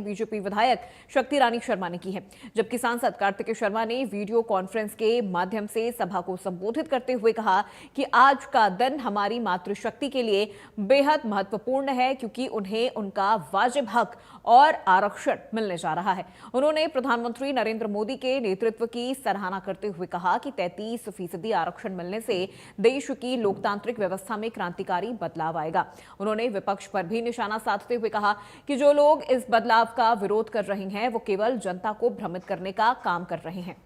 BJP विधायक शक्ति रानी शर्मा ने की है, जबकि सांसद कार्तिकेय शर्मा ने वीडियो कॉन्फ्रेंस के माध्यम से सभा को संबोधित करते हुए कहा कि आज का दिन हमारी मातृशक्ति के लिए बेहद महत्वपूर्ण है, क्योंकि उन्हें उनका वाजिब हक और आरक्षण मिलने जा रहा है। उन्होंने प्रधानमंत्री नरेंद्र मोदी के नेतृत्व की सराहना करते हुए कहा कि 33% आरक्षण मिलने से देश की लोकतांत्रिक व्यवस्था में क्रांतिकारी बदलाव आएगा। उन्होंने विपक्ष पर भी निशाना साधते हुए कहा कि जो लोग इस बदलाव का विरोध कर रहे हैं वो केवल जनता को भ्रमित करने का काम कर रहे हैं।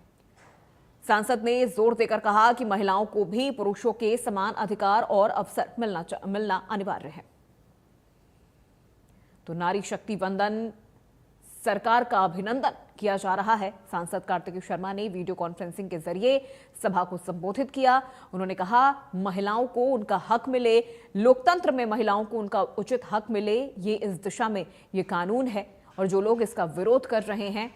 सांसद ने जोर देकर कहा कि महिलाओं को भी पुरुषों के समान अधिकार और अवसर मिलना अनिवार्य है। तो नारी शक्ति वंदन सरकार का अभिनंदन किया जा रहा है। सांसद कार्तिकेय शर्मा ने वीडियो कॉन्फ्रेंसिंग के जरिए सभा को संबोधित किया। उन्होंने कहा महिलाओं को उनका हक मिले, लोकतंत्र में महिलाओं को उनका उचित हक मिले, ये इस दिशा में ये कानून है, और जो लोग इसका विरोध कर रहे हैं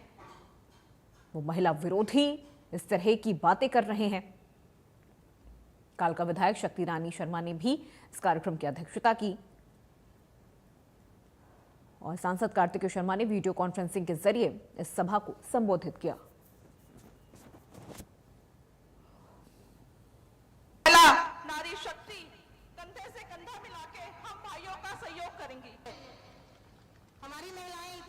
वो महिला विरोधी इस तरह की बातें कर रहे हैं। कालका विधायक शक्ति रानी शर्मा ने भी इस कार्यक्रम की अध्यक्षता की और सांसद कार्तिकेय शर्मा ने वीडियो कॉन्फ्रेंसिंग के जरिए इस सभा को संबोधित किया। नारी शक्ति कंधे से कंधा मिला के हम भाइयों का सहयोग करेंगी। हमारी महिलाएं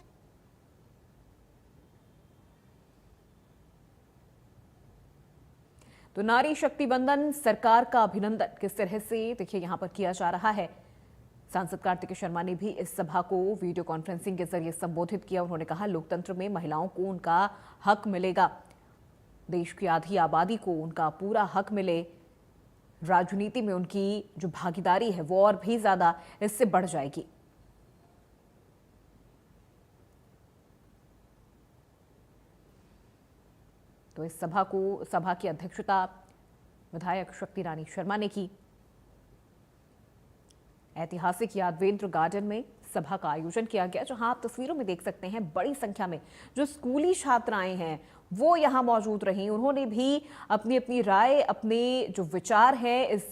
तो नारी शक्ति वंदन सरकार का अभिनंदन किस तरह से देखिए यहां पर किया जा रहा है। सांसद कार्तिकेय शर्मा ने भी इस सभा को वीडियो कॉन्फ्रेंसिंग के जरिए संबोधित किया। उन्होंने कहा लोकतंत्र में महिलाओं को उनका हक मिलेगा, देश की आधी आबादी को उनका पूरा हक मिले, राजनीति में उनकी जो भागीदारी है वो और भी ज्यादा इससे बढ़ जाएगी। तो इस सभा की अध्यक्षता विधायक शक्ति रानी शर्मा ने की। ऐतिहासिक यादवेंद्र गार्डन में सभा का आयोजन किया गया, जहां आप तस्वीरों में देख सकते हैं बड़ी संख्या में जो स्कूली छात्राएं हैं वो यहां मौजूद रहीं। उन्होंने भी अपनी अपनी राय, अपने जो विचार हैं इस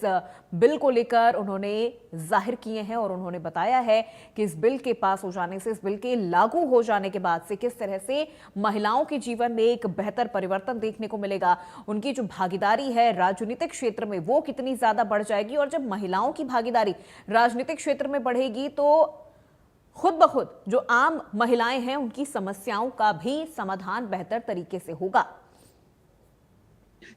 बिल को लेकर उन्होंने जाहिर किए हैं और उन्होंने बताया है कि इस बिल के पास हो जाने से, इस बिल के लागू हो जाने के बाद से किस तरह से महिलाओं के जीवन में एक बेहतर परिवर्तन देखने को मिलेगा। उनकी जो भागीदारी है राजनीतिक क्षेत्र में वो कितनी ज्यादा बढ़ जाएगी, और जब महिलाओं की भागीदारी राजनीतिक क्षेत्र में बढ़ेगी तो खुद ब खुद जो आम महिलाएं हैं उनकी समस्याओं का भी समाधान बेहतर तरीके से होगा।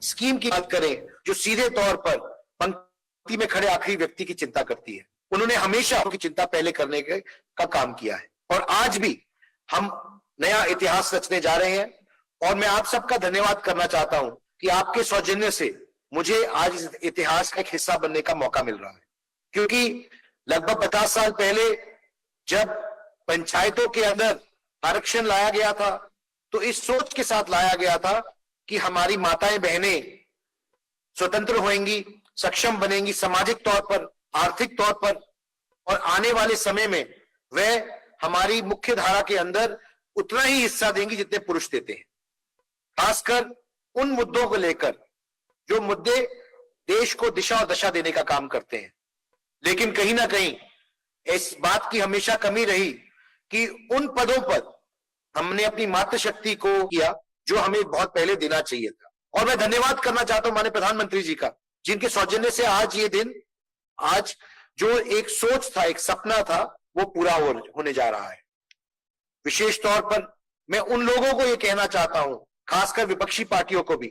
स्कीम की बात करें जो सीधे तौर पर पंक्ति में खड़े आखिरी व्यक्ति की चिंता करती है, उन्होंने हमेशा उनकी चिंता पहले करने का काम किया है और आज भी हम नया इतिहास रचने जा रहे हैं। और मैं आप सबका धन्यवाद करना चाहता हूं कि आपके सौजन्य से मुझे आज इस इतिहास का एक हिस्सा बनने का मौका मिल रहा है, क्योंकि लगभग 50 साल पहले जब पंचायतों के अंदर आरक्षण लाया गया था तो इस सोच के साथ लाया गया था कि हमारी माताएं बहनें स्वतंत्र होंगी, सक्षम बनेंगी सामाजिक तौर पर, आर्थिक तौर पर, और आने वाले समय में वह हमारी मुख्य धारा के अंदर उतना ही हिस्सा देंगी जितने पुरुष देते हैं। खासकर उन मुद्दों को लेकर जो मुद्दे देश को दिशा और दशा देने का काम करते हैं। लेकिन कहीं ना कहीं इस बात की हमेशा कमी रही कि उन पदों पर हमने अपनी मातृशक्ति को किया जो हमें बहुत पहले देना चाहिए था। और मैं धन्यवाद करना चाहता हूं माननीय प्रधानमंत्री जी का, जिनके सौजन्य से आज ये दिन, आज जो एक सोच था, एक सपना था, वो पूरा होने जा रहा है। विशेष तौर पर मैं उन लोगों को ये कहना चाहता हूं, खासकर विपक्षी पार्टियों को भी,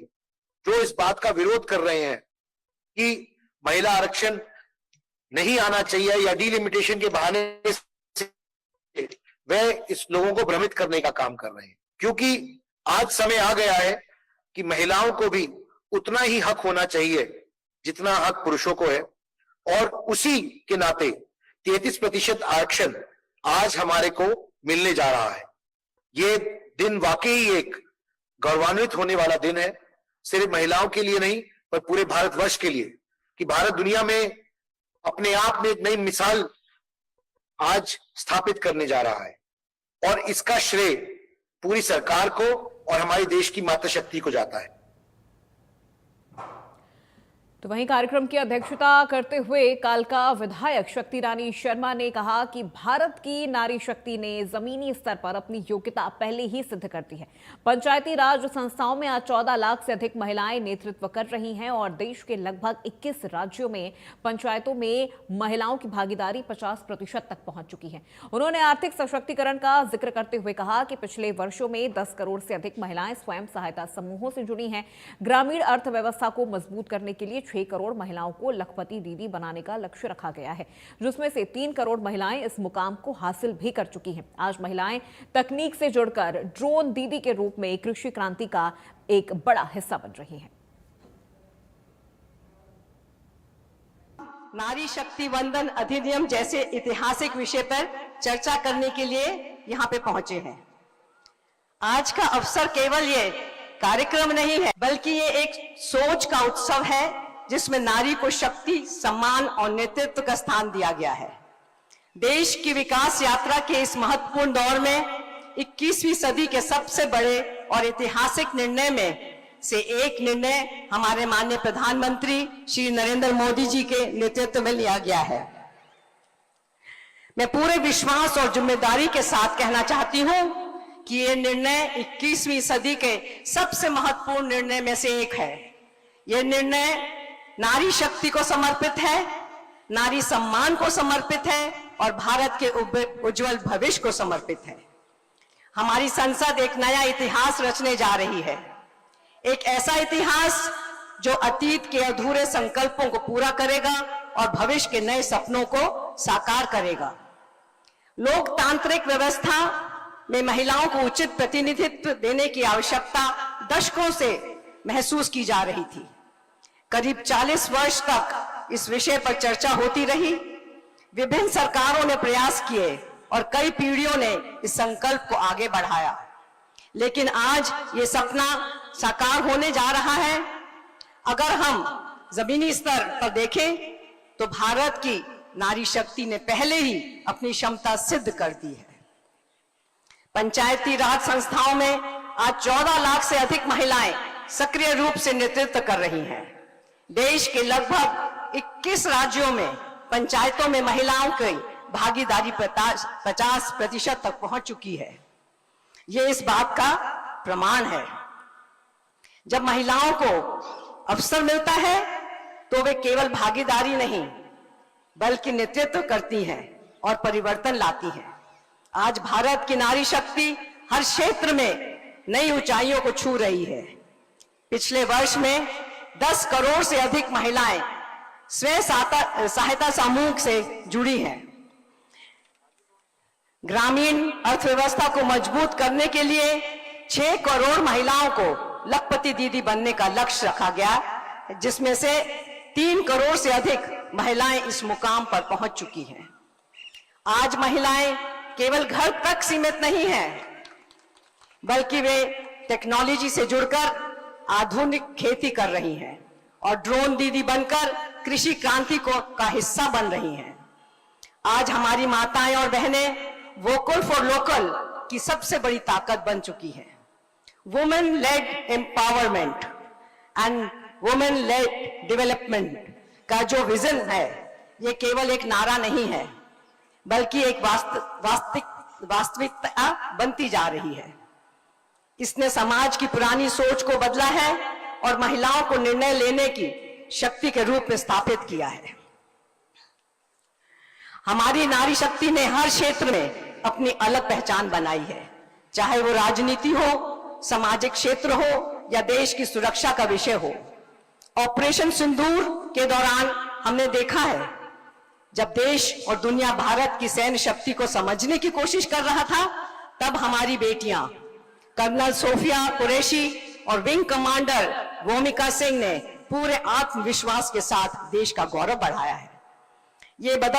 जो इस बात का विरोध कर रहे हैं कि महिला आरक्षण नहीं आना चाहिए या डिलिमिटेशन के बहाने से वह इस लोगों को भ्रमित करने का काम कर रहे हैं। क्योंकि आज समय आ गया है कि महिलाओं को भी उतना ही हक होना चाहिए जितना हक पुरुषों को है, और उसी के नाते 33% आरक्षण आज हमारे को मिलने जा रहा है। ये दिन वाकई एक गौरवान्वित होने वाला दिन है, सिर्फ महिलाओं के लिए नहीं पर पूरे भारतवर्ष के लिए, कि भारत दुनिया में अपने आप में एक नई मिसाल आज स्थापित करने जा रहा है। और इसका श्रेय पूरी सरकार को और हमारे देश की मातृशक्ति को जाता है। तो वहीं कार्यक्रम की अध्यक्षता करते हुए कालका विधायक शक्ति रानी शर्मा ने कहा कि भारत की नारी शक्ति ने जमीनी स्तर पर अपनी योग्यता पहले ही सिद्ध कर दी है। पंचायती राज संस्थाओं में आज 14 लाख से अधिक महिलाएं नेतृत्व कर रही हैं और देश के लगभग 21 राज्यों में पंचायतों में महिलाओं की भागीदारी 50% तक पहुंच चुकी है। उन्होंने आर्थिक सशक्तिकरण का जिक्र करते हुए कहा कि पिछले वर्षों में 10 करोड़ से अधिक महिलाएं स्वयं सहायता समूहों से जुड़ी हैं। ग्रामीण अर्थव्यवस्था को मजबूत करने के लिए 6 करोड़ महिलाओं को लखपति दीदी बनाने का लक्ष्य रखा गया है, जिसमें से 3 करोड़ महिलाएं इस मुकाम को हासिल भी कर चुकी हैं। आज महिलाएं तकनीक से जुड़कर ड्रोन दीदी के रूप में कृषि क्रांति का एक बड़ा हिस्सा बन रही हैं। नारी शक्ति वंदन अधिनियम जैसे ऐतिहासिक विषय पर चर्चा करने के लिए यहाँ पे पहुंचे हैं। आज का अवसर केवल ये कार्यक्रम नहीं है, बल्कि ये एक सोच का उत्सव है जिसमें नारी को शक्ति, सम्मान और नेतृत्व का स्थान दिया गया है। देश की विकास यात्रा के इस महत्वपूर्ण दौर में 21वीं सदी के सबसे बड़े और ऐतिहासिक निर्णय में से एक निर्णय हमारे माननीय प्रधानमंत्री श्री नरेंद्र मोदी जी के नेतृत्व में लिया गया है। मैं पूरे विश्वास और जिम्मेदारी के साथ कहना चाहती हूं कि यह निर्णय 21वीं सदी के सबसे महत्वपूर्ण निर्णय में से एक है। यह निर्णय नारी शक्ति को समर्पित है, नारी सम्मान को समर्पित है और भारत के उज्जवल भविष्य को समर्पित है। हमारी संसद एक नया इतिहास रचने जा रही है, एक ऐसा इतिहास जो अतीत के अधूरे संकल्पों को पूरा करेगा और भविष्य के नए सपनों को साकार करेगा। लोकतांत्रिक व्यवस्था में महिलाओं को उचित प्रतिनिधित्व देने की आवश्यकता दशकों से महसूस की जा रही थी। करीब 40 वर्ष तक इस विषय पर चर्चा होती रही। विभिन्न सरकारों ने प्रयास किए और कई पीढ़ियों ने इस संकल्प को आगे बढ़ाया, लेकिन आज ये सपना साकार होने जा रहा है। अगर हम जमीनी स्तर पर देखें तो भारत की नारी शक्ति ने पहले ही अपनी क्षमता सिद्ध कर दी है। पंचायती राज संस्थाओं में आज 14 लाख से अधिक महिलाएं सक्रिय रूप से नेतृत्व कर रही हैं। देश के लगभग 21 राज्यों में पंचायतों में महिलाओं की भागीदारी 50% तक पहुंच चुकी है। ये इस बात का प्रमाण है। जब महिलाओं को अवसर मिलता है तो वे केवल भागीदारी नहीं बल्कि नेतृत्व करती हैं और परिवर्तन लाती हैं। आज भारत की नारी शक्ति हर क्षेत्र में नई ऊंचाइयों को छू रही है। पिछले वर्ष में 10 करोड़ से अधिक महिलाएं स्वयं सहायता समूह से जुड़ी हैं। ग्रामीण अर्थव्यवस्था को मजबूत करने के लिए 6 करोड़ महिलाओं को लखपति दीदी बनने का लक्ष्य रखा गया, जिसमें से 3 करोड़ से अधिक महिलाएं इस मुकाम पर पहुंच चुकी हैं। आज महिलाएं केवल घर तक सीमित नहीं हैं, बल्कि वे टेक्नोलॉजी से जुड़कर आधुनिक खेती कर रही हैं और ड्रोन दीदी बनकर कृषि क्रांति का हिस्सा बन रही हैं। आज हमारी माताएं और बहनें वोकल फॉर लोकल की सबसे बड़ी ताकत बन चुकी हैं। Women lead empowerment and women lead development का जो विजन है, ये केवल एक नारा नहीं है, बल्कि एक वास्तविकता बनती जा रही है। इसने समाज की पुरानी सोच को बदला है और महिलाओं को निर्णय लेने की शक्ति के रूप में स्थापित किया है। हमारी नारी शक्ति ने हर क्षेत्र में अपनी अलग पहचान बनाई है, चाहे वो राजनीति हो, सामाजिक क्षेत्र हो या देश की सुरक्षा का विषय हो। ऑपरेशन सिंदूर के दौरान हमने देखा है, जब देश और दुनिया भारत की सैन्य शक्ति को समझने की कोशिश कर रहा था, तब हमारी बेटियां कर्नल सोफिया कुरैशी और विंग कमांडर भूमिका सिंह ने पूरे आत्मविश्वास के साथ देश का गौरव बढ़ाया है। ये बदल